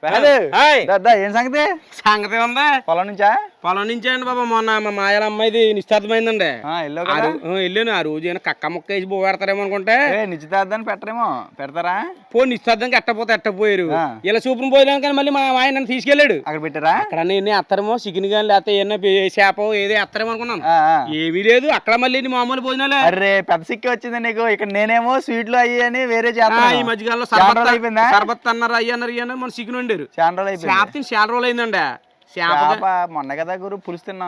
ఏం సంగతి? సంగతి ఉందా? పొలం నుంచా? పొలం నుంచే అండి బాబా. మొన్న మా మాయల అమ్మాయిది నిశ్చితార్థమైందండి. వెళ్ళాను. ఆ రోజు ఏమైనా కక్క ముక్క వేసి పెడతారేమో అనుకుంటే నిశ్చితార్థాన్ని పెట్టరేమో. పెడతారా? నిశ్చితార్థంకి ఎట్టపోయారు. ఇలా చూపును పోయినా కానీ మళ్ళీ మా ఆయన నన్ను తీసుకెళ్ళాడు. అక్కడ పెట్టారా? అక్కడ అత్తరేమో చికెన్ కానీ లేకపోతే ఏమన్నా చేప ఏదో ఎత్తారేమో అనుకున్నాను. ఏమీ లేదు అక్కడ. మళ్ళీ మామూలు భోజనాలే. అరే పెద్ద సిక్కి వచ్చింది నీకు. ఇక్కడ నేనేమో స్వీట్లు అయ్యి అని వేరే చేస్తా. ఈ మధ్యకాలంలో సర్బత్ అన్నారు అయ్యి అన్నారు మన చికెన్ వండారు. చాలా రోజులు అయిందండి. మొన్న కదా గురు పులుసు తిన్నా.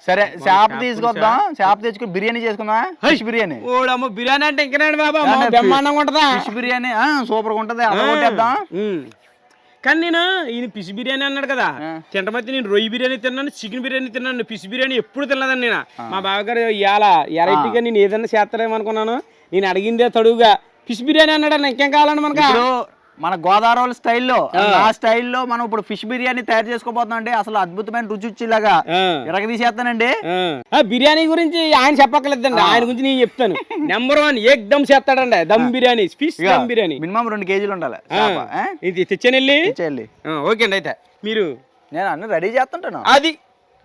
సరే చేప తీసుకొద్దాం. చేప తెచ్చుకుని బిర్యానీ చేసుకుందాం. ఫిష్ బిర్యానీ. ఓడమ్మ బిర్యానీ అంటే ఇంకా బాబా బ్రహ్మాండంగా ఉంటదా? ఫిష్ బిర్యానీ సూపర్ గా ఉంటది. కొట్టేద్దాం. కానీ నేను ఈయన ఫిష్ బిర్యానీ అన్నాడు కదా, తింటమైతే నేను రొయ్యి బిర్యానీ తిన్నాను, చికెన్ బిర్యానీ తిన్నాను, ఫిష్ బిర్యానీ ఎప్పుడు తినలేదండి నేను. మా బావగారు ఇవాళ ఎరైటీగా నేను ఏదన్నా చేస్తారేమో అనుకున్నాను. నేను అడిగిందే తడువుగా ఫిష్ బిర్యానీ అన్నాడు. ఇంకేం కావాలండి మనకు? మన గోదావరి స్టైల్లో ఆ స్టైల్లో మనం ఇప్పుడు ఫిష్ బిర్యానీ తయారు చేసుకోబోతున్నాం అండి. అసలు అద్భుతమైన రుచి వచ్చేలాగా ఇరగ తీసేస్తానండి. బిర్యానీ గురించి ఆయన చెప్పక్కర్లేదండి, ఆయన గురించి నేను చెప్తాను. నెంబర్ 1 ఏక్ దమ్ చేస్తాడండి. దమ్ బిర్యానీ, ఫిష్ దమ్ బిర్యానీ మినిమం 2 కేజీలు ఉండాలి. ఇది తెచ్చాను. ఓకే అండి. అయితే మీరు నేను అన్ని రెడీ చేస్తుంటాను. అది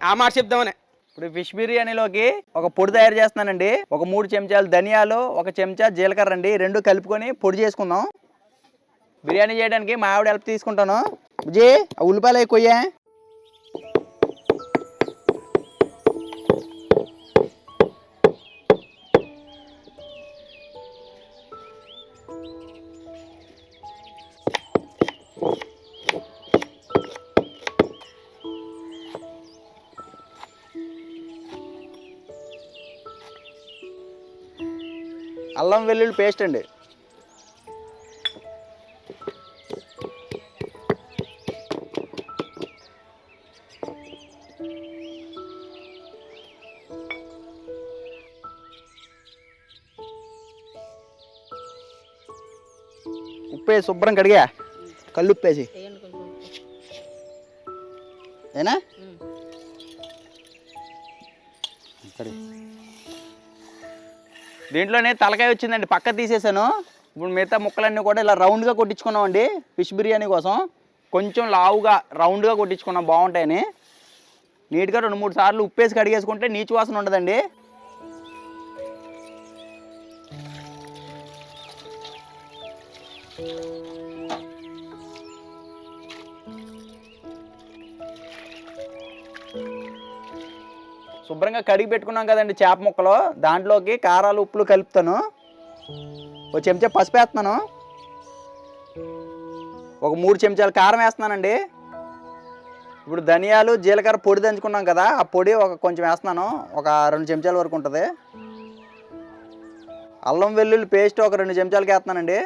ఆ మాట చెప్దామని. ఇప్పుడు ఫిష్ బిర్యానీలోకి ఒక పొడి తయారు చేస్తున్నానండి. ఒక 3 చెంచాలు ధనియాలు, 1 చెంచా జీలకర్ర అండి. 2 కలుపుకొని పొడి చేసుకుందాం. బిర్యానీ చేయడానికి మా ఆవిడ హెల్ప్ తీసుకుంటాను. బుజ్జి ఆ ఉల్లిపాయలు అవి కొయ్యా. అల్లం వెల్లుల్లి పేస్ట్ అండి. ఉప్పే శుభ్రం కడిగా కళ్ళు ఉప్పేసి ఏనా. దీంట్లోనే తలకాయ వచ్చిందండి, పక్క తీసేసాను. ఇప్పుడు మిగతా ముక్కలన్నీ కూడా ఇలా రౌండ్గా కొట్టించుకున్నాం అండి. ఫిష్ బిర్యానీ కోసం కొంచెం లావుగా రౌండ్గా కొట్టించుకున్నాం, బాగుంటాయని. నీట్గా 2-3 సార్లు ఉప్పేసి కడిగేసుకుంటే నీచు వాసన ఉండదండి. శుభ్రంగా కడిగి పెట్టుకున్నాం కదండి చేప ముక్కలు. దాంట్లోకి కారాలు ఉప్పులు కలుపుతాను. 1 చెంచా పసుపు వేస్తున్నాను. ఒక 3 చెంచాలు కారం వేస్తున్నానండి. ఇప్పుడు ధనియాలు జీలకర్ర పొడి దంచుకున్నాం కదా, ఆ పొడి కొంచెం వేస్తున్నాను. ఒక 2 చెంచాల వరకు ఉంటుంది. అల్లం వెల్లుల్లి పేస్ట్ ఒక 2 చెంచాలకి వేస్తున్నానండి.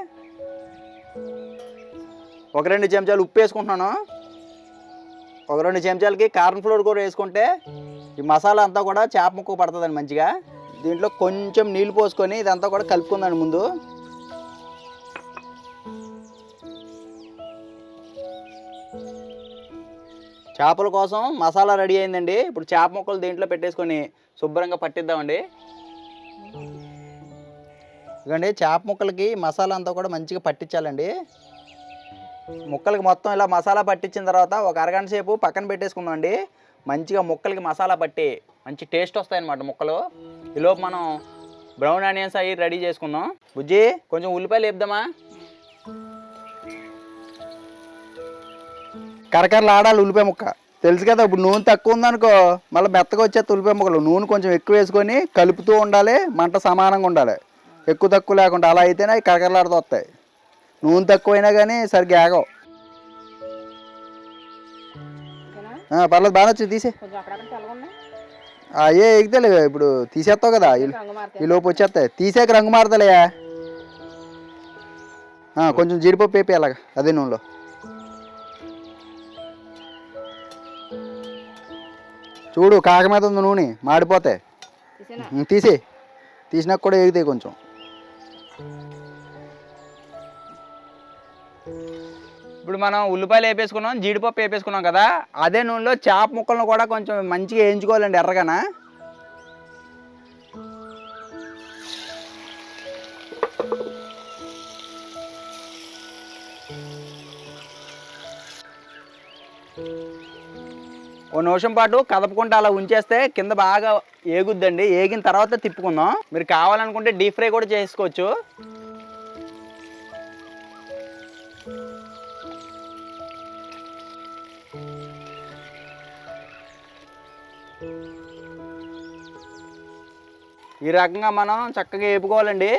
ఒక 2 చెంచాలు ఉప్పు వేసుకుంటున్నాను. ఒక 2 చెంచాలకి కార్న్ ఫ్లోర్ కూడా వేసుకుంటే ఈ మసాలా అంతా కూడా చేప ముక్క పడుతుందండి మంచిగా. దీంట్లో కొంచెం నీళ్ళు పోసుకొని ఇదంతా కూడా కలుపుకుందండి ముందు. చేపల కోసం మసాలా రెడీ అయిందండి. ఇప్పుడు చేప ముక్కలు దీంట్లో పెట్టేసుకొని శుభ్రంగా పట్టిద్దామండి. ఇదిగోండి చేప ముక్కలకి మసాలా అంతా కూడా మంచిగా పట్టించాలండి. ముక్కలకి మొత్తం ఇలా మసాలా పట్టించిన తర్వాత ఒక అరగంట సేపు పక్కన పెట్టేసుకుందాం అండి. మంచిగా ముక్కలకి మసాలా పట్టి మంచి టేస్ట్ వస్తాయన్నమాట ముక్కలు. ఈలోపు మనం బ్రౌన్ ఆనియన్స్ అవి రెడీ చేసుకుందాం. బుజ్జి కొంచెం ఉల్లిపాయలు వేద్దామా? కరకరలు ఆడాలి ఉల్లిపాయ ముక్క, తెలుసు కదా. ఇప్పుడు నూనె తక్కువ ఉందనుకో మళ్ళీ మెత్తగా వచ్చేది ఉల్లిపాయ ముక్కలు. నూనె కొంచెం ఎక్కువ వేసుకొని కలుపుతూ ఉండాలి. మంట సమానంగా ఉండాలి, ఎక్కువ తక్కువ లేకుండా. అలా అయితేనే అవి కరకరలాడుతూ వస్తాయి. నూనె తక్కువైనా కానీ సరిగ్గా ఆగవు. పర్లేదు, బాగా వచ్చింది. తీసే అయ్యే ఎగితేలే. ఇప్పుడు తీసేస్తావు కదా, ఈ లోపు వచ్చేస్తాయి. తీసాక రంగు మారుతలేయా. కొంచెం జీడిపప్పు వేపి అలాగా అదే నూనెలో. చూడు కాక మీద ఉంది నూనె, మాడిపోతాయి. తీసినాక కూడా ఎగుతాయి కొంచెం. ఇప్పుడు మనం ఉల్లిపాయలు వేపేసుకున్నాం, జీడిపప్పు వేపేసుకున్నాం కదా, అదే నూనెలో చేప ముక్కలను కూడా కొంచెం మంచిగా వేయించుకోవాలండి ఎర్రగాన. ఓ నిమిషం పాటు కదపకుండా అలా ఉంచేస్తే కింద బాగా ఏగుద్దండి. ఏగిన తర్వాత తిప్పుకుందాం. మీరు కావాలనుకుంటే డీప్ ఫ్రై కూడా చేసుకోవచ్చు. ఈ రకంగా మనం చక్కగా వేపుకోవాలండి.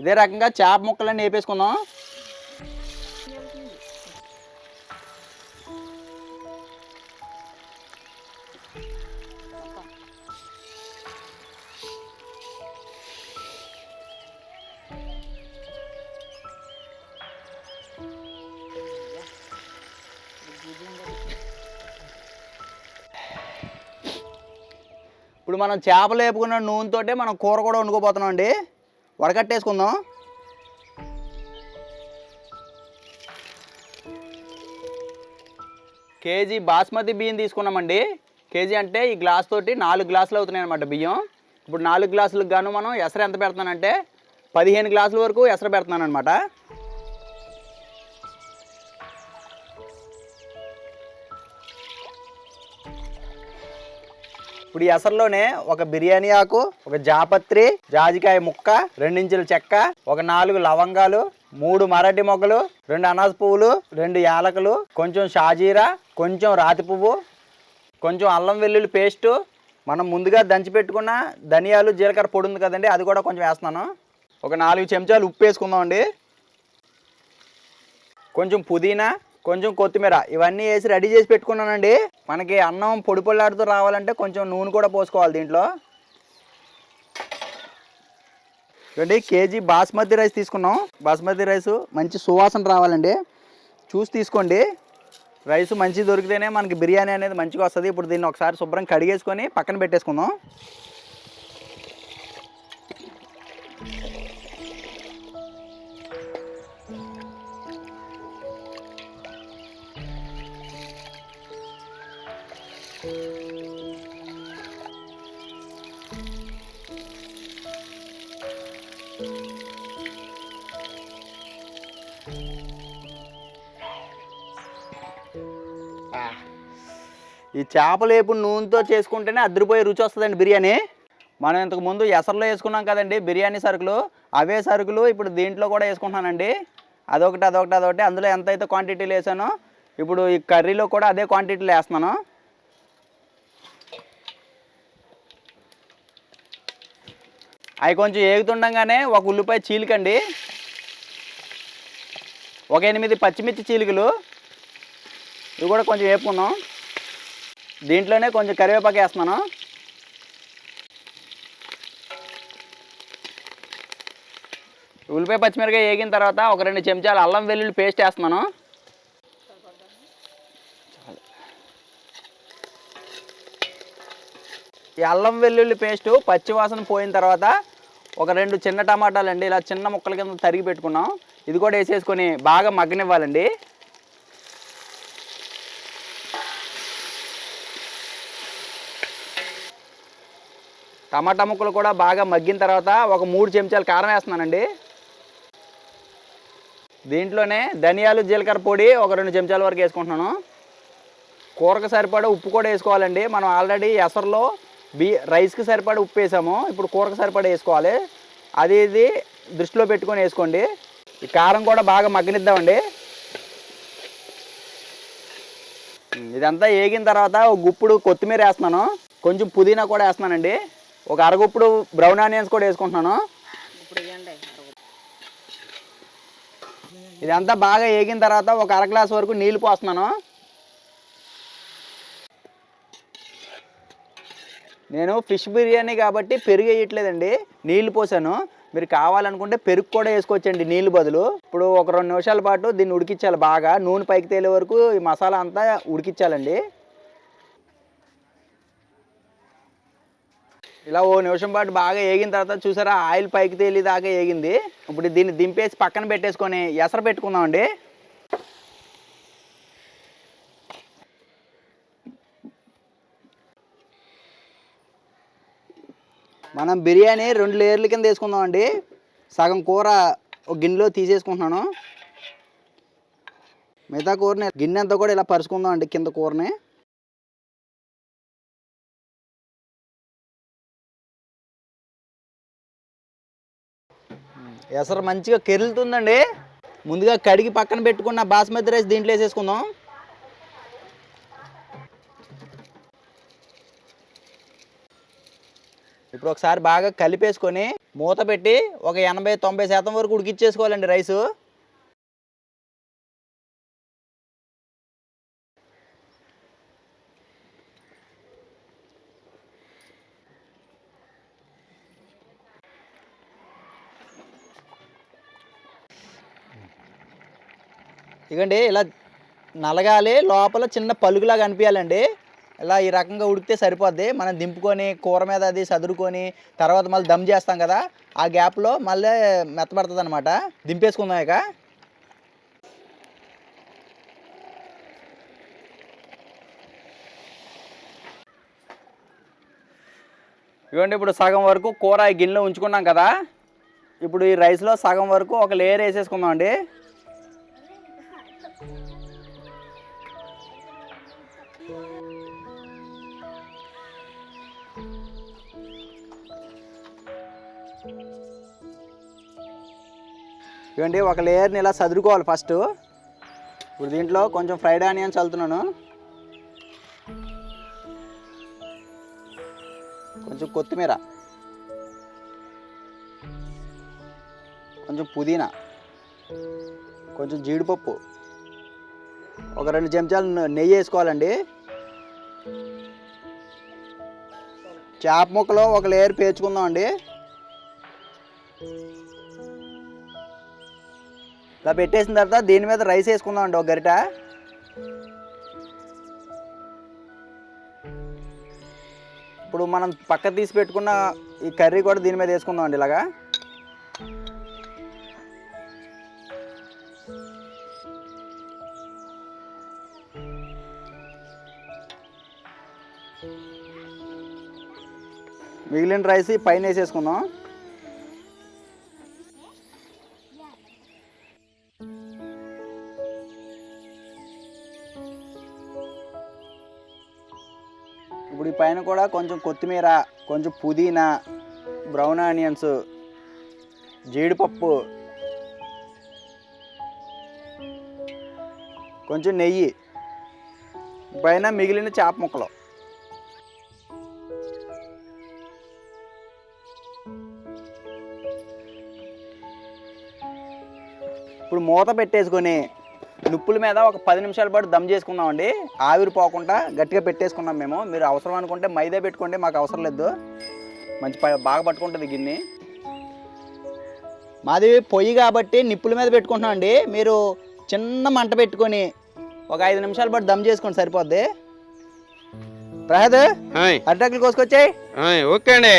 ఇదే రకంగా చేప ముక్కలన్నీ వేపేసుకుందాం. ఇప్పుడు మనం చేపలు వేపుకున్న నూనెతోటే మనం కూర కూడా వండుకోబోతున్నాం అండి. వడకట్టేసుకుందాం. కేజీ బాస్మతి బియ్యం తీసుకున్నామండి. కేజీ అంటే ఈ గ్లాస్ తోటి 4 గ్లాసులు అవుతున్నాయి అన్నమాట బియ్యం. ఇప్పుడు 4 గ్లాసులకు గాను మనం ఎసరు ఎంత పెడుతున్నానంటే 15 గ్లాసుల వరకు ఎసరు పెడుతున్నాను అనమాట. ఇప్పుడు ఈ ఎసరులోనే ఒక బిర్యానీ ఆకు, ఒక జాపత్రి, జాజికాయ ముక్క, 2 ఇంచుల చెక్క, ఒక 4 లవంగాలు, 3 మరాఠీ మొగ్గలు, 2 అనాస పువ్వులు, 2 యాలకులు, కొంచెం షాజీరా, కొంచెం రాతి పువ్వు, కొంచెం అల్లం వెల్లుల్లి పేస్టు, మనం ముందుగా దంచి పెట్టుకున్న ధనియాలు జీలకర్ర పొడి ఉంది కదండి, అది కూడా కొంచెం వేస్తున్నాను. ఒక 4 చెంచాలు ఉప్పు వేసుకుందామండి. కొంచెం పుదీనా, కొంచెం కొత్తిమీర ఇవన్నీ వేసి రెడీ చేసి పెట్టుకున్నానండి. మనకి అన్నం పొడి పొల్లాడుతూ రావాలంటే కొంచెం నూనె కూడా పోసుకోవాలి దీంట్లో. చూడండి, కేజీ బాస్మతి రైస్ తీసుకున్నాం. బాస్మతి రైస్ మంచి సువాసన రావాలండి, చూసి తీసుకోండి. రైస్ మంచి దొరికితేనే మనకి బిర్యానీ అనేది మంచిగా వస్తుంది. ఇప్పుడు దీన్ని ఒకసారి శుభ్రం కడిగేసుకొని పక్కన పెట్టేసుకుందాం. ఈ చేపలు వేపుడు నూనెతో చేసుకుంటేనే అదిరిపోయే రుచి వస్తుందండి బిర్యానీ. మనం ఇంతకు ముందు ఎసరులో వేసుకున్నాం కదండి బిర్యానీ సరుకులు, అవే సరుకులు ఇప్పుడు దీంట్లో కూడా వేసుకుంటున్నానండి. అదొకటి అందులో ఎంతైతే క్వాంటిటీలు వేసానో ఇప్పుడు ఈ కర్రీలో కూడా అదే క్వాంటిటీలో వేస్తున్నాను. అవి కొంచెం ఏగుతుండగానే ఒక ఉల్లిపాయ చీలికండి, ఒక 8 పచ్చిమిర్చి చీలికలు, ఇవి కూడా కొంచెం వేపుకుందాం. దీంట్లోనే కొంచెం కరివేపాకు వేస్తున్నాను. ఉల్లిపాయ పచ్చిమిరకాయ వేగిన తర్వాత ఒక 2 చెంచాలు అల్లం వెల్లుల్లి పేస్ట్ వేస్తున్నాను. ఈ అల్లం వెల్లుల్లి పేస్టు పచ్చివాసన పోయిన తర్వాత ఒక 2 చిన్న టమాటాలు అండి ఇలా చిన్న ముక్కల కింద తరిగి పెట్టుకున్నాం, ఇది కూడా వేసేసుకొని బాగా మగ్గనివ్వాలండి. టమాటా ముక్కలు కూడా బాగా మగ్గిన తర్వాత ఒక 3 చెంచాలు కారం వేస్తున్నానండి. దీంట్లోనే ధనియాలు జీలకర్ర పొడి ఒక 2 చెంచాల వరకు వేసుకుంటున్నాను. కూరకు సరిపడా ఉప్పు కూడా వేసుకోవాలండి. మనం ఆల్రెడీ ఎసరులో రైస్కి సరిపడా ఉప్పు వేసాము, ఇప్పుడు కూరకు సరిపడా వేసుకోవాలి. ఇది దృష్టిలో పెట్టుకొని వేసుకోండి. ఈ కారం కూడా బాగా మగ్గనిద్దామండి. ఇదంతా వేగిన తర్వాత ఒక గుప్పుడు కొత్తిమీర వేస్తున్నాను, కొంచెం పుదీనా కూడా వేస్తున్నానండి. ఒక అరగుప్పుడు బ్రౌన్ ఆనియన్స్ కూడా వేసుకుంటున్నాను. ఇదంతా బాగా వేగిన తర్వాత ఒక 1/2 గ్లాస్ వరకు నీళ్ళు పోస్తున్నాను. నేను ఫిష్ బిర్యానీ కాబట్టి పెరుగు వేయట్లేదండి, నీళ్ళు పోసాను. మీరు కావాలనుకుంటే పెరుగు కూడా వేసుకోవచ్చండి నీళ్ళు బదులు. ఇప్పుడు ఒక 2 నిమిషాల పాటు దీన్ని ఉడికించాలి, బాగా నూనె పైకి తేలే వరకు ఈ మసాలా అంతా ఉడికించాలండి. ఇలా 1 నిమిషం పాటు బాగా వేగిన తర్వాత చూసారా ఆయిల్ పైకి తేలి దాకా వేగింది. ఇప్పుడు దీన్ని దింపేసి పక్కన పెట్టేసుకొని ఎసరు పెట్టుకుందామండి. మనం బిర్యానీ 2 లేయర్ల కింద వేసుకుందామండి. సగం కూర ఒక గిన్నెలో తీసేసుకుంటున్నాను. మిగతా కూరని గిన్నె అంతా కూడా ఇలా పరుచుకుందాం అండి కింద కూరని. ఎసరు మంచిగా కెరులుతుందండి. ముందుగా కడిగి పక్కన పెట్టుకున్న బాస్మతి రైస్ దీంట్లో వేసేసుకుందాం. ఇప్పుడు ఒకసారి బాగా కలిపేసుకొని మూత పెట్టి ఒక 80-90% వరకు ఉడికిచ్చేసుకోవాలండి రైసు. ఇకండి ఇలా నలగాలి, లోపల చిన్న పలుగులాగా అనిపించాలండి. ఇలా ఈ రకంగా ఉడికితే సరిపోద్ది. మనం దింపుకొని కూర మీద అది సదురుకొని తర్వాత మళ్ళీ దమ్ చేస్తాం కదా, ఆ గ్యాప్లో మళ్ళీ మెత్తబడుతుంది అనమాట. దింపేసుకుందాం ఇక. ఇవ్వండి ఇప్పుడు సగం వరకు కూర ఈ గిన్నెలో ఉంచుకున్నాం కదా, ఇప్పుడు ఈ రైస్లో సగం వరకు ఒక లేయర్ వేసేసుకుందాం అండి. ఇవ్వండి ఒక లేయర్ని ఇలా సదురుకోవాలి ఫస్ట్. ఇప్పుడు దీంట్లో కొంచెం ఫ్రైడ్ ఆనియన్స్ చల్లుతున్నాను, కొంచెం కొత్తిమీర, కొంచెం పుదీనా, కొంచెం జీడిపప్పు, ఒక 2 చెంచాలు నెయ్యి వేసుకోవాలండి. చేప ముక్కలో ఒక లేయర్ పేర్చుకుందాం అండి. ఇలా పెట్టేసిన తర్వాత దీని మీద రైస్ వేసుకుందాం అండి ఒక గరిట. ఇప్పుడు మనం పక్క తీసి పెట్టుకున్న ఈ కర్రీ కూడా దీని మీద వేసుకుందాం అండి ఇలాగా. మిగిలిన రైస్ పైన వేసేసుకుందాం. ఇప్పుడు ఈ పైన కూడా కొంచెం కొత్తిమీర, కొంచెం పుదీనా, బ్రౌన్ ఆనియన్స్, జీడిపప్పు, కొంచెం నెయ్యి, పైన మిగిలిన చేప ముక్కలు. ఇప్పుడు మూత పెట్టేసుకొని నిప్పుల మీద ఒక 10 నిమిషాల పాటు దమ్ చేసుకుందామండి. ఆవిరి పోకుండా గట్టిగా పెట్టేసుకున్నాం మేము. మీరు అవసరం అనుకుంటే మైదా పెట్టుకోండి, మాకు అవసరం లేదు. మంచి బాగా పట్టుకుంటుంది గిన్నె. మాది పొయ్యి కాబట్టి నిప్పుల మీద పెట్టుకుంటున్నాం అండి. మీరు చిన్న మంట పెట్టుకొని ఒక 5 నిమిషాల పాటు దమ్ చేసుకోండి సరిపోద్ది. ప్రసాద్ అరిటాకులు కోసుకొచ్చాయి. ఓకే అండి.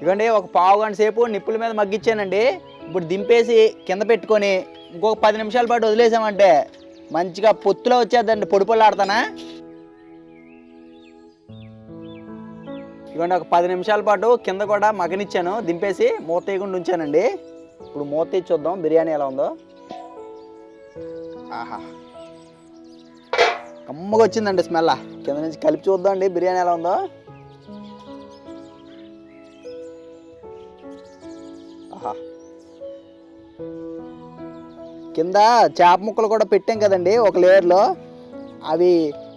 ఇవ్వండి ఒక పావు గంట సేపు నిప్పుల మీద మగ్గిచ్చానండి. ఇప్పుడు దింపేసి కింద పెట్టుకొని ఇంకొక 10 నిమిషాల పాటు వదిలేసామంటే మంచిగా పొత్తులో వచ్చేద్దండి. పొడి పొల్లాడుతానా. ఇవ్వండి ఒక 10 నిమిషాల పాటు కింద కూడా మగనిచ్చాను, దింపేసి మూత తీయకుండా ఉంచానండి. ఇప్పుడు మూత తీసి చూద్దాం బిర్యానీ ఎలా ఉందో. ఆహా, కమ్మగా వచ్చిందండి స్మెల్. కింద నుంచి కలిపి చూద్దాం అండి బిర్యానీ ఎలా ఉందో. ఆహా, కింద చేప ముక్కలు కూడా పెట్టాం కదండి ఒక లేయర్లో, అవి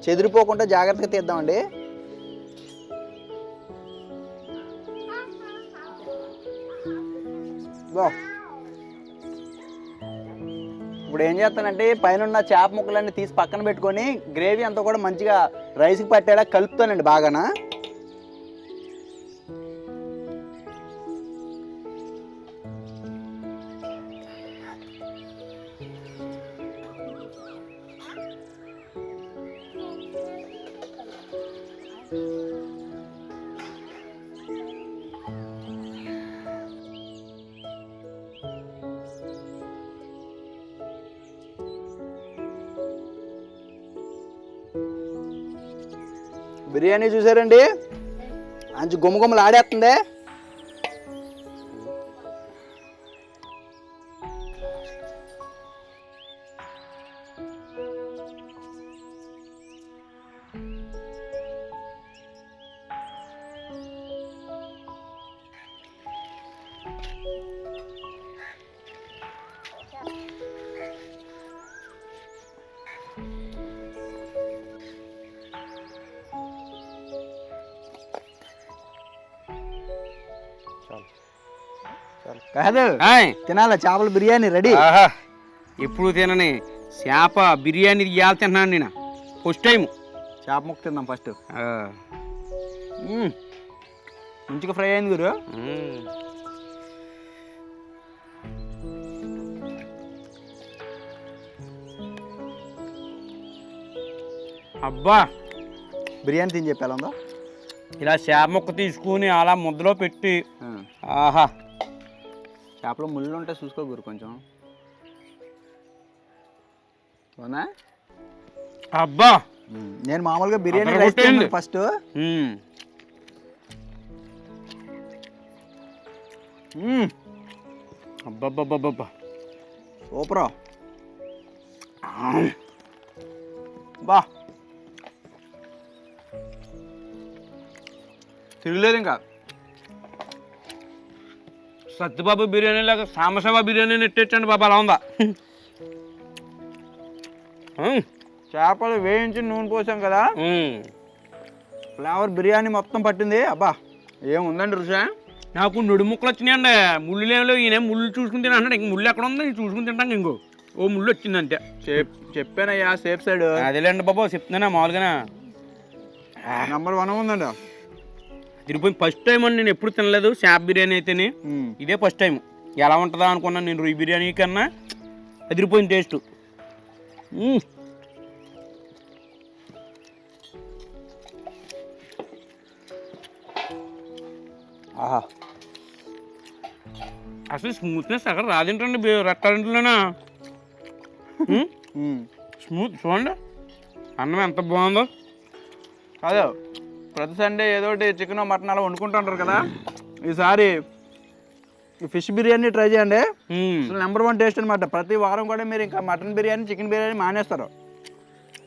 చెదిరిపోకుండా జాగ్రత్తగా తీద్దామండి. ఇప్పుడు ఏం చేస్తానంటే పైన ఉన్న చేప ముక్కలన్నీ తీసి పక్కన పెట్టుకొని గ్రేవీ అంతా కూడా మంచిగా రైస్కి పట్టేలా కలుపుతానండి బాగానా. బిర్యానీ చూసారండి, మంచి గుమ్మగుమ్మలు ఆడేస్తుంది. కాదు తినాలా చేపల బిర్యానీ రెడీ. ఎప్పుడు తినని చేప బిర్యానీ ఇవ్వాలి తిన్నాను నేను ఫస్ట్ టైం. చేప ముక్క తిందాం ఫస్ట్. మంచిగా ఫ్రై అయింది గురు. అబ్బా బిర్యానీ తిని చెప్పాలి ఉందా. ఇలా చేప ముక్క తీసుకుని అలా ముద్దలో పెట్టి ఆహా. చేపలో ముళ్ళు ఉంటే చూసుకో గురు కొంచెం. అవునా? అబ్బా నేను మామూలుగా బిర్యానీ రైస్ తిన్నాను ఫస్ట్. అబ్బబ్బబ్బబ్బా సూపర్. బా తిరగలేదు ఇంకా. సత్యబాబు బిర్యానీ లాగా సాంబశివ బిర్యానీ నెట్టేచ్చండి బాబా, అలా ఉందా? చేపలు వేయించి నూనె పోసాం కదా, ఫ్లేవర్ బిర్యానీ మొత్తం పట్టింది. అబ్బా ఏముందండి రుచి. నాకు నొడి ముక్కలు వచ్చినాయండి. ముళ్ళు లేవు. ఈయన ముళ్ళు చూసుకుని తిన అంటాడు. ఇంక ముళ్ళు ఎక్కడ ఉంది చూసుకుని తింటాం. ఇంకో ఓ ముళ్ళు వచ్చింది అంతే. చెప్పానయ్యా సేఫ్ సైడ్. అదేలేండి బాబా చెప్తున్నా మామూలుగానే. నంబర్ 1 ఉందండి. తిరిగిపోయి ఫస్ట్ టైం అండి. నేను ఎప్పుడు తినలేదు చేప బిర్యానీ అయితేనే, ఇదే ఫస్ట్ టైం. ఎలా ఉంటుందా అనుకున్నాను నేను. రొయ్య బిర్యానీ కన్నా అదిరిపోయిన టేస్ట్. ఆహా అసలు స్మూత్నెస్ అక్కడ రాదేంటండి రెస్టారెంట్లోనా. స్మూత్ చూడండి, అన్నం ఎంత బాగుందో. కాదు ప్రతి సండే ఏదో ఒకటి చికెన్ మటన్ అలా వండుకుంటుంటారు కదా, ఈసారి ఫిష్ బిర్యానీ ట్రై చేయండి. అసలు నెంబర్ 1 టేస్ట్ అనమాట. ప్రతి వారం కూడా మీరు ఇంకా మటన్ బిర్యానీ చికెన్ బిర్యానీ మానేస్తారు.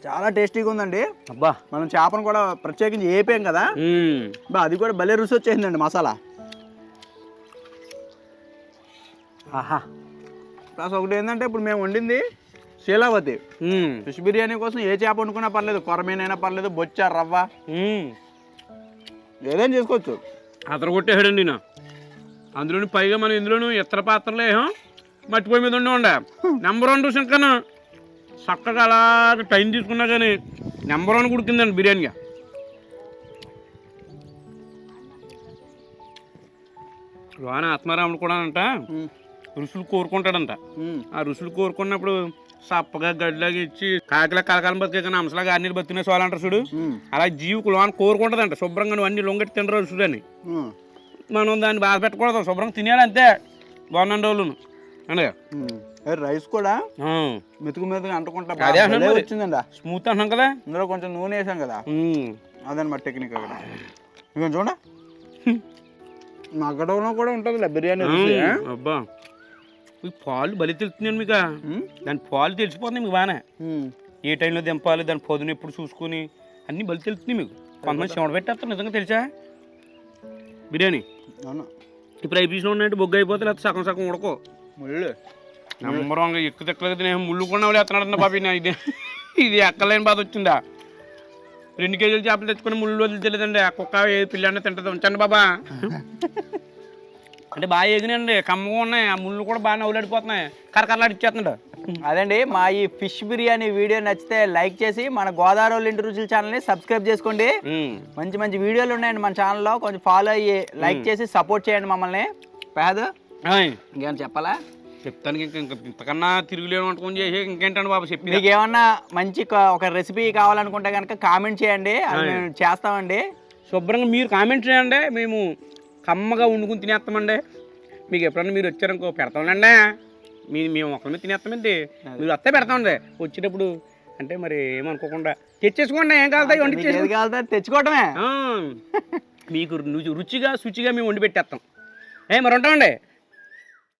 చాలా టేస్టీగా ఉందండి. అబ్బా మనం చేపను కూడా ప్రత్యేకించి వేపాం కదా, బా అది కూడా భలే రుచి వచ్చేసిందండి మసాలా. ఆహా. ప్లస్ ఒకటి ఏంటంటే ఇప్పుడు మేము వండింది శీలావతి. ఫిష్ బిర్యానీ కోసం ఏ చేప వండుకున్నా పర్లేదు, కొరమీనైనా పర్లేదు, బొచ్చ రవ్వ ఏదైనా చేసుకోవచ్చు. అతను కొట్టేసాడండి నా. అందులోని పైగా మనం ఇందులోనూ ఇతర పాత్రలే మట్టిపోయి మీద ఉండే నెంబర్ 1 రుచి. ఇంకా చక్కగా అలా టైం తీసుకున్నా కానీ నెంబర్ 1 ఉడికిందండి బిర్యానీగా. లోన ఆత్మారాముడు కూడా అంట రుసులు కోరుకుంటాడంట. ఆ రుసులు కోరుకున్నప్పుడు సప్పగా గడ్డిలాగా ఇచ్చి కాకిలా కలకాలం బతికే కానీ అంశలాగా అన్ని బతికిన సోలంటారు చూడు, అలా జీవుకు లోన కోరుకుంటుందంట శుభ్రంగా నువ్వు అన్ని లొంగట్టి తినరు రుసుడు అని. మనం దాన్ని బాధ పెట్టకూడదు, శుభ్రంగా తినేయాలి అంతే. బాగున్న రోజులు అంటే రైస్ కూడా మెతుకు మెతుకు అంటుకుంటా వచ్చిందండి. స్మూత్ అంటున్నాం కదా, ఇందులో కొంచెం నూనె వేసాం కదా, అదనమాట టెక్నిక్. అక్కడ ఇక చూడ మగ్గడంలో కూడా ఉంటుంది బిర్యానీ. అబ్బా పాలు బలి తెలుస్తున్నాను మీకు. దాని పాలు తెలిసిపోతుంది మీకు బాగానే. ఏ టైంలో దింపాలి, దాని పొదును ఎప్పుడు చూసుకొని అన్ని బలి తెలుస్తున్నాయి మీకు. కొంతమంది చెమట పెట్టేస్తారు నిజంగా తెలుసా బిర్యానీ. ఇప్పుడు ఐపీస్లో ఉన్నట్టు బొగ్గు అయిపోతే లేకపోతే సగం సగం ఉడకో ముళ్ళు నెంబర్ 1 ఎక్కువ తెక్కలేదు తినే ముళ్ళు కూడా వేస్తున్నాడు బాబీ. ఇది ఇది ఎక్కలేని బాధ వచ్చిందా. 2 కేజీలు చేపలు తెచ్చుకొని ముళ్ళు వదిలి తెలియదండి. ఆ కుక్క ఏ పిల్లని తింటుంది. ఉంచండి బాబా. అంటే బాగా ఎగినండి, కమ్మగా ఉన్నాయి. ఆ ముళ్ళు కూడా బాగా నవ్వులాడిపోతున్నాయి, కరకరలాడిచ్చేస్తున్నాడు. అదండి మా ఈ ఫిష్ బిర్యానీ వీడియో నచ్చితే లైక్ చేసి మన గోదావరి ఇంటి రుచుల ఛానల్ని సబ్స్క్రైబ్ చేసుకోండి. మంచి మంచి వీడియోలు ఉన్నాయండి మన ఛానల్లో, కొంచెం ఫాలో అయ్యి లైక్ చేసి సపోర్ట్ చేయండి మమ్మల్ని. పేద ఇంకేమైనా చెప్పాలా? చెప్తానికి ఇంతకన్నా తిరుగులేని వంటకం చేసి ఇంకేంటండి బాబు చెప్పి. మీకు ఏమన్నా మంచి ఒక రెసిపీ కావాలనుకుంటే కనుక కామెంట్ చేయండి, అది మేము చేస్తామండి. శుభ్రంగా మీరు కామెంట్ చేయండి, మేము కమ్మగా వండుకుని తినేస్తామండి. మీకు ఎప్పుడన్నా మీరు వచ్చారనుకో పెడతామండి. మేము ఒకరి తినేస్తామండి, మీరు వస్తే పెడతామండి వచ్చేటప్పుడు. అంటే మరి ఏమనుకోకుండా తెచ్చేసుకోండి, ఏం కావాలి వండి తెచ్చుకోవటమే. మీకు రుచిగా శుచిగా మేము వండి పెట్టేస్తాం. మరి ఉంటామండి.